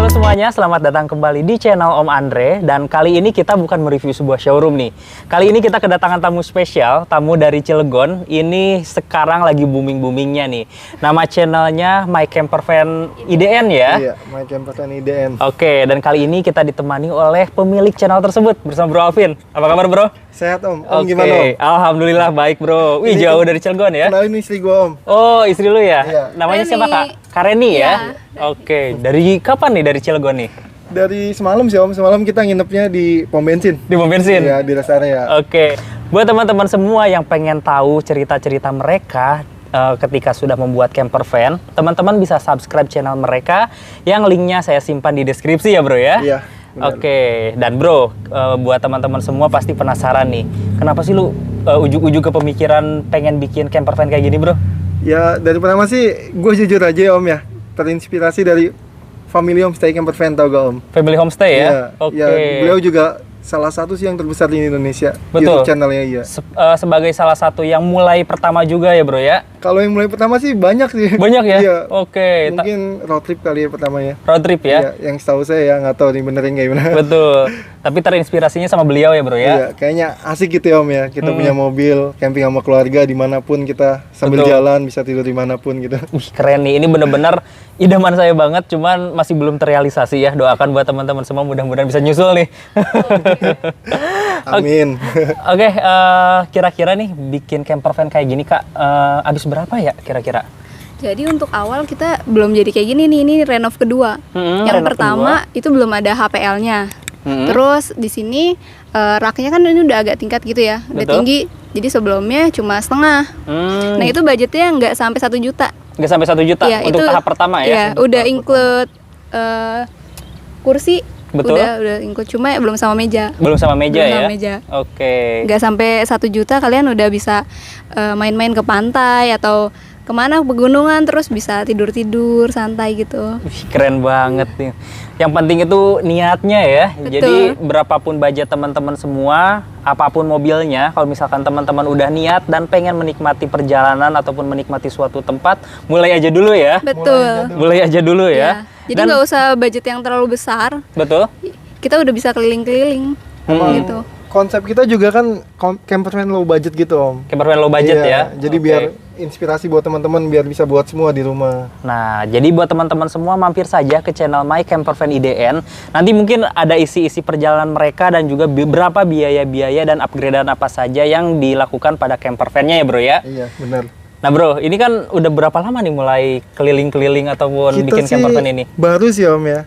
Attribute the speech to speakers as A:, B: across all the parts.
A: Halo semuanya, selamat datang kembali di channel Om Andre. Dan kali ini kita bukan mereview sebuah showroom nih. Kali ini kita kedatangan tamu spesial, tamu dari Cilegon. Ini sekarang lagi booming-boomingnya nih. Nama channelnya My Camper Van IDN ya?
B: Iya, My Camper Van IDN.
A: Oke, dan kali ini kita ditemani oleh pemilik channel tersebut bersama Bro Alvin. Apa kabar Bro?
B: Sehat Om, Om gimana Om?
A: Alhamdulillah baik Bro. Wih, jauh dari Cilegon ya?
B: Kenalin istri gua Om.
A: Oh, istri lu ya?
B: Iya.
A: Namanya
C: Reni.
A: siapa Kak? Kareni ya?
C: Iya.
A: Oke, dari kapan nih dari Cilegon nih?
B: Dari semalam sih Om, semalam kita nginepnya di pom bensin.
A: Di pom bensin?
B: Iya, di rest area.
A: Oke, buat teman-teman semua yang pengen tahu cerita-cerita mereka ketika sudah membuat camper van, teman-teman bisa subscribe channel mereka yang linknya saya simpan di deskripsi ya Bro ya?
B: Iya, benar.
A: Oke, dan Bro, buat teman-teman semua pasti penasaran nih, kenapa sih lu ujung-ujung ke pemikiran pengen bikin camper van kayak gini Bro?
B: Ya, dari pertama sih gue jujur aja ya Om ya, terinspirasi dari Family Homestay Camper Van, tau gak Om?
A: Family Homestay ya?
B: Iya,
A: Oke.
B: ya, beliau juga salah satu sih yang terbesar di Indonesia.
A: Betul.
B: YouTube channelnya iya.
A: Sebagai salah satu yang mulai pertama juga ya Bro ya?
B: Kalau yang mulai pertama sih banyak sih.
A: Banyak ya?
B: Iya.
A: Oke.
B: Mungkin road trip kali ya pertamanya.
A: Road trip ya?
B: Iya, yang setahu saya ya, nggak tahu nih benerin kayak gimana.
A: Betul. Tapi terinspirasinya sama beliau ya Bro ya?
B: Iya, kayaknya asik gitu ya Om ya. Kita punya mobil, camping sama keluarga dimanapun kita sambil
A: Betul.
B: jalan, bisa tidur dimanapun gitu.
A: Wih, keren nih. Ini bener-bener idaman saya banget, cuman masih belum terrealisasi ya. Doakan buat teman-teman semua mudah-mudahan bisa nyusul nih.
B: Amin.
A: Oke, kira-kira nih bikin camper van kayak gini Kak, habis berapa ya kira-kira?
C: Jadi untuk awal kita belum jadi kayak gini nih, ini renov kedua. Yang
A: renov
C: pertama itu belum ada HPL-nya. Terus di sini raknya kan ini udah agak tingkat gitu ya, udah
A: Betul.
C: tinggi. Jadi sebelumnya cuma setengah. Nah itu budgetnya nggak sampai 1 juta.
A: Nggak sampai 1 juta
C: Iya,
A: untuk
C: itu,
A: tahap pertama ya?
C: Iya, udah include kursi.
A: Betul.
C: Udah include, cuma belum sama meja.
A: Belum sama meja
C: Belum
A: ya?
C: sama meja.
A: Oke.
C: Nggak sampai 1 juta kalian udah bisa main-main ke pantai atau kemana pegunungan, terus bisa tidur-tidur santai gitu.
A: Wih, keren banget nih. Yang penting itu niatnya ya.
C: Betul.
A: Jadi berapapun budget teman-teman semua, apapun mobilnya, kalau misalkan teman-teman udah niat dan pengen menikmati perjalanan ataupun menikmati suatu tempat, mulai aja dulu ya.
C: Betul.
A: Mulai aja dulu ya.
C: Jadi nggak usah budget yang terlalu besar,
A: Betul.
C: kita udah bisa keliling-keliling gitu.
B: Konsep kita juga kan camper van low budget gitu Om.
A: Camper van low budget
B: Iya,
A: ya.
B: Jadi
A: Oke.
B: biar inspirasi buat teman-teman, biar bisa buat semua di rumah.
A: Nah, jadi buat teman-teman semua mampir saja ke channel My Camper Van IDN. Nanti mungkin ada isi-isi perjalanan mereka dan juga berapa biaya-biaya dan upgradean apa saja yang dilakukan pada camper van-nya ya Bro ya.
B: Iya, benar.
A: Nah Bro, ini kan udah berapa lama nih mulai keliling-keliling ataupun bikin camper van ini?
B: baru sih Om ya.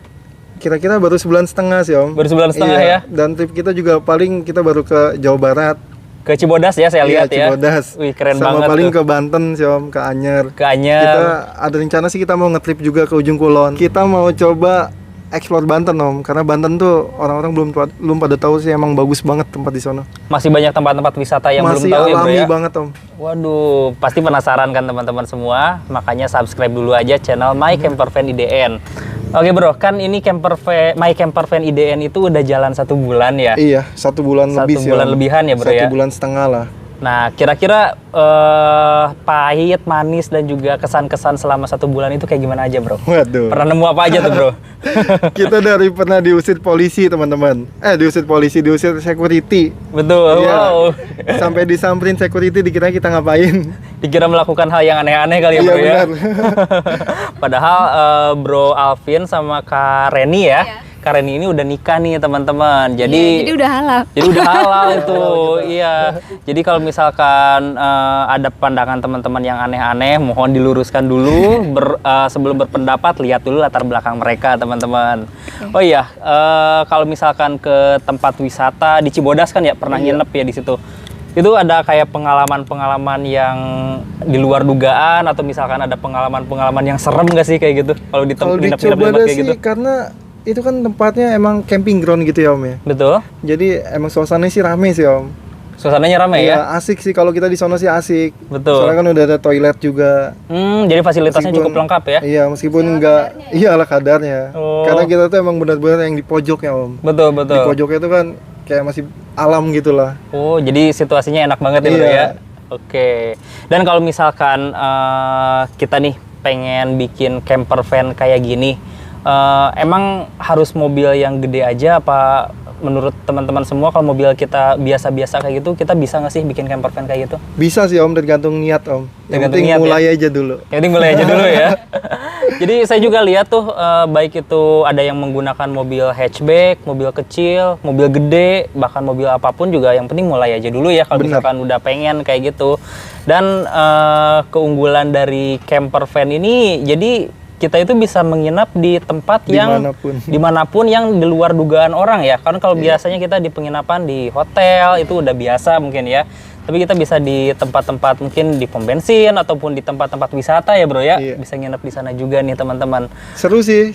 B: Kira-kira baru 1,5 bulan sih Om.
A: Baru 1,5 bulan ya?
B: Dan trip kita juga paling kita baru ke Jawa Barat.
A: Ke Cibodas ya saya lihat ya.
B: Cibodas.
A: Wih, keren
B: Sama
A: banget
B: paling
A: tuh.
B: ke Banten sih Om, ke Anyer.
A: Ke Anyer.
B: Kita ada rencana sih kita mau ngetrip juga ke ujung kulon. Kita mau coba explore Banten Om, karena Banten tuh orang-orang belum pada tahu sih, emang bagus banget tempat di sana.
A: Masih banyak tempat-tempat wisata yang
B: Masih
A: belum tahu ya Bro
B: alami
A: ya.
B: banget Om.
A: Waduh, pasti penasaran kan teman-teman semua. Makanya subscribe dulu aja channel My Camper Van IDN. Oke Bro, kan ini My Camper Van IDN itu udah jalan 1 bulan ya.
B: Iya, 1 bulan lebih sih.
A: 1 bulan
B: Om.
A: lebihan ya Bro
B: 1
A: ya.
B: bulan setengah lah.
A: Nah, kira-kira pahit, manis dan juga kesan-kesan selama 1 bulan itu kayak gimana aja Bro?
B: Waduh.
A: Pernah nemu apa aja tuh Bro?
B: Kita pernah diusir polisi teman-teman. Diusir security.
A: Betul,
B: Iya.
A: wow.
B: Sampai disamperin security, dikira kita ngapain.
A: Dikira melakukan hal yang aneh-aneh kali ya
B: Iya,
A: Bro ya.
B: benar.
A: Padahal Bro Alvin sama Kak Reni ya.
C: Iya.
A: Kak Reni ini udah nikah nih teman-teman.
C: Iya,
A: Jadi
C: jadi udah halal.
A: Jadi udah halal itu, iya. Jadi kalau misalkan ada pandangan teman-teman yang aneh-aneh, mohon diluruskan dulu. Sebelum berpendapat, lihat dulu latar belakang mereka, teman-teman. Oh iya, kalau misalkan ke tempat wisata di Cibodas kan ya, pernah nginep ya di situ. Itu ada kayak pengalaman-pengalaman yang di luar dugaan atau misalkan ada pengalaman-pengalaman yang serem nggak sih kayak gitu? Kalau di
B: Kalau di
A: nginep-nginep di tempat
B: Cibodas
A: kayak
B: sih,
A: gitu?
B: karena itu kan tempatnya emang camping ground gitu ya Om ya.
A: Betul.
B: Jadi emang suasananya sih rame sih Om.
A: Suasananya ramai ya?
B: Iya, asik sih, kalau kita di sana sih asik.
A: Betul.
B: Soalnya kan udah ada toilet juga.
A: Jadi fasilitasnya
B: Meskipun-
A: cukup lengkap ya?
B: Iya, meskipun enggak, iya ala kadarnya.
A: Oh.
B: Karena kita tuh emang benar-benar yang di pojoknya Om.
A: Betul,
B: Di
A: betul.
B: pojoknya itu kan kayak masih alam gitulah.
A: Oh, jadi situasinya enak banget ya, Bro
B: Iya.
A: ya? Oke. Dan kalau misalkan kita nih pengen bikin camper van kayak gini, Emang harus mobil yang gede aja apa menurut teman-teman semua kalau mobil kita biasa-biasa kayak gitu kita bisa nggak sih bikin camper van kayak gitu?
B: Bisa sih Om, tergantung niat Om. Yang
A: Tergantung
B: penting
A: niat,
B: mulai aja dulu.
A: Yang penting mulai aja dulu ya. Jadi saya juga lihat tuh baik itu ada yang menggunakan mobil hatchback, mobil kecil, mobil gede, bahkan mobil apapun juga yang penting mulai aja dulu ya kalau
B: Bener.
A: misalkan udah pengen kayak gitu. Dan keunggulan dari camper van ini jadi kita itu bisa menginap di tempat yang dimanapun yang di luar dugaan orang ya. Kan kalau biasanya kita di penginapan di hotel itu udah biasa mungkin ya. Tapi kita bisa di tempat-tempat mungkin di pom bensin ataupun di tempat-tempat wisata ya bro ya.
B: Iya.
A: Bisa nginep di sana juga nih teman-teman.
B: Seru sih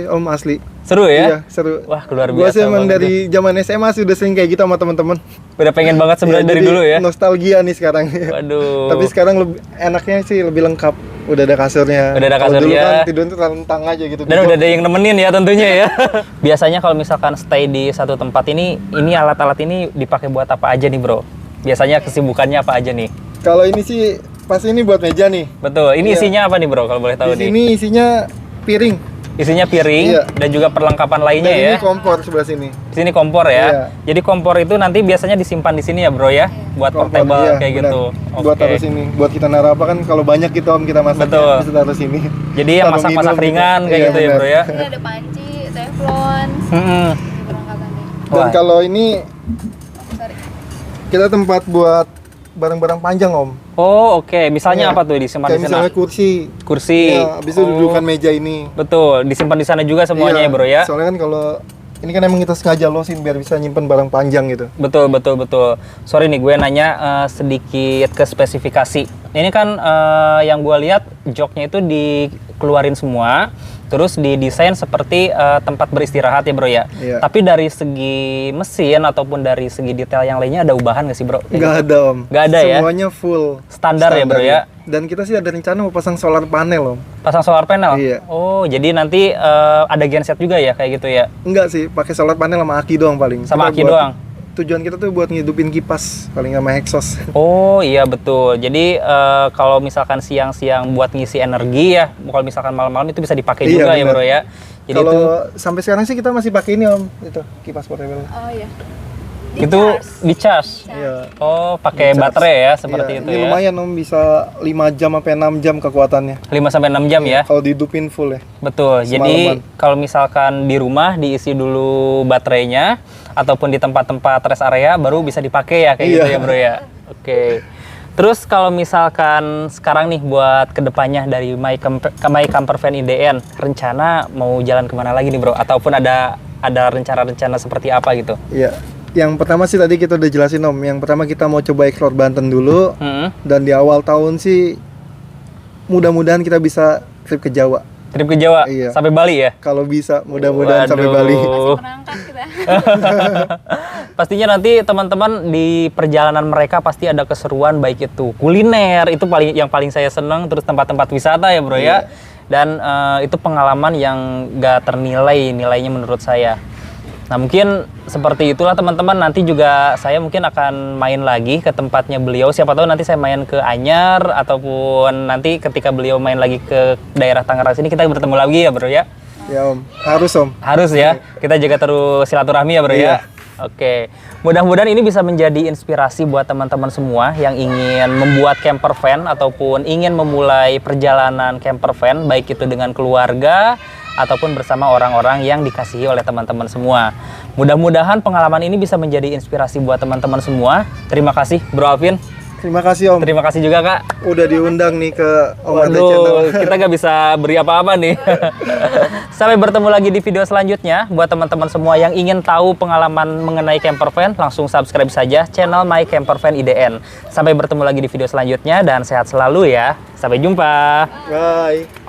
B: Om asli.
A: Seru ya?
B: Iya, seru.
A: Wah luar
B: Gua
A: biasa.
B: sih emang
A: banget
B: dari zaman SMA sudah sering kayak gitu sama teman-teman.
A: ya. Udah pengen banget sebenarnya dari
B: jadi
A: dulu ya.
B: Nostalgia nih sekarang.
A: Waduh.
B: Tapi sekarang enaknya sih lebih lengkap. Udah ada kasurnya.
A: Udah ada
B: Kalau dulu
A: kasurnya.
B: kan tidur tuh rentang aja gitu.
A: Dan udah ada yang nemenin ya tentunya ya. Biasanya kalau misalkan stay di satu tempat ini alat-alat ini dipakai buat apa aja nih bro? Biasanya kesibukannya apa aja nih?
B: Kalau ini sih pas ini buat meja nih.
A: Betul. Ini
B: Iya.
A: isinya apa nih bro kalau boleh tahu
B: Di
A: nih?
B: sini isinya piring.
A: Isinya piring
B: Iya.
A: dan juga perlengkapan lainnya
B: Dan
A: ya.
B: ini kompor sebelah sini.
A: Di sini kompor ya.
B: Iya.
A: Jadi kompor itu nanti biasanya disimpan di sini ya bro ya, buat
B: Kompor,
A: portable
B: iya,
A: kayak
B: benar.
A: gitu.
B: Buat taruh sini. Buat kita naruh apa kan kalau banyak gitu Om kita masak
A: Betul.
B: bisa taruh sini.
A: Jadi yang
B: Taruh
A: masak-masak
B: minum
A: ringan
B: gitu.
A: kayak
B: Iya,
A: gitu ya
B: benar.
A: bro ya.
C: Ini ada panci, teflon,
A: Mm-mm.
C: ini perlengkapannya.
B: Dan
A: Wah.
B: kalau ini
C: Sorry.
B: kita tempat buat barang-barang panjang Om.
A: Oh oke. Misalnya
B: Iya.
A: apa tuh disimpan
B: Kayak
A: di sana?
B: misalnya kursi.
A: Kursi.
B: Ya, habis itu dudukan meja ini.
A: Betul. Disimpan di sana juga semuanya
B: Iya,
A: ya bro ya.
B: Soalnya kan kalau ini kan emang kita sengaja losin biar bisa nyimpen barang panjang gitu.
A: Betul. Sorry nih gue nanya sedikit ke spesifikasi. Ini kan yang gue lihat joknya itu dikeluarin semua, terus didesain seperti tempat beristirahat ya bro ya.
B: Iya.
A: Tapi dari segi mesin ataupun dari segi detail yang lainnya ada ubahan nggak sih bro? Kayak
B: Nggak
A: gitu?
B: ada Om.
A: Nggak ada ya?
B: Semuanya full.
A: Standar ya, bro, ya?
B: Dan kita sih ada rencana mau pasang solar panel Om.
A: Pasang solar panel?
B: Iya.
A: Oh jadi nanti ada genset juga ya kayak gitu ya?
B: Enggak sih, pakai solar panel sama aki doang paling.
A: Sama
B: Kita
A: aki
B: buat-
A: doang?
B: Tujuan kita tuh buat ngidupin kipas paling sama exhaust.
A: Oh iya betul. Jadi kalau misalkan siang-siang buat ngisi energi ya, kalau misalkan malam-malam itu bisa dipakai
B: Iya,
A: juga ya
B: benar.
A: bro ya. Jadi
B: Kalau
A: itu
B: sampai sekarang sih kita masih pakai ini Om, itu kipas portable.
C: Oh iya.
A: itu di charge.
B: Iya.
A: Oh pakai
B: Di-charge.
A: baterai ya seperti
B: Iya,
A: itu
B: ini
A: ya.
B: lumayan Om, bisa 5 jam sampai 6 jam kekuatannya.
A: 5 sampai 6 jam ya.
B: Kalau dihidupin full ya.
A: Betul. Jadi
B: Semalaman.
A: kalau misalkan di rumah diisi dulu baterainya ataupun di tempat-tempat rest area baru bisa dipakai ya kayak
B: Iya.
A: gitu ya bro ya. Oke. Terus kalau misalkan sekarang nih buat kedepannya dari My Camper Van IDN, rencana mau jalan kemana lagi nih bro? Ataupun ada rencana-rencana seperti apa gitu?
B: Iya. Yang pertama sih tadi kita udah jelasin Om. Yang pertama kita mau coba explore Banten dulu. Dan di awal tahun sih mudah-mudahan kita bisa trip ke Jawa.
A: Trip ke Jawa
B: Iya.
A: sampai Bali ya?
B: Kalau bisa mudah-mudahan sampai
A: Waduh.
B: Bali.
C: Masih menangkap kita.
A: Pastinya nanti teman-teman di perjalanan mereka pasti ada keseruan baik itu kuliner itu yang paling saya senang, terus tempat-tempat wisata ya bro ya. Dan itu pengalaman yang gak ternilai nilainya menurut saya. Nah mungkin seperti itulah teman-teman, nanti juga saya mungkin akan main lagi ke tempatnya beliau, siapa tahu nanti saya main ke Anyar ataupun nanti ketika beliau main lagi ke daerah Tangerang sini kita bertemu lagi ya bro ya.
B: Ya Om, harus Om.
A: Harus ya, kita jaga terus silaturahmi ya bro ya.
B: Iya.
A: Oke, mudah-mudahan ini bisa menjadi inspirasi buat teman-teman semua yang ingin membuat camper van ataupun ingin memulai perjalanan camper van, baik itu dengan keluarga ataupun bersama orang-orang yang dikasihi oleh teman-teman semua. Mudah-mudahan pengalaman ini bisa menjadi inspirasi buat teman-teman semua. Terima kasih Bro Alvin.
B: Terima kasih Om.
A: Terima kasih juga Kak.
B: Udah diundang nih ke Om Arte Channel.
A: Waduh, kita nggak bisa beri apa-apa nih. Sampai bertemu lagi di video selanjutnya. Buat teman-teman semua yang ingin tahu pengalaman mengenai camper van, langsung subscribe saja channel My Camper Van IDN. Sampai bertemu lagi di video selanjutnya dan sehat selalu ya. Sampai jumpa.
B: Bye.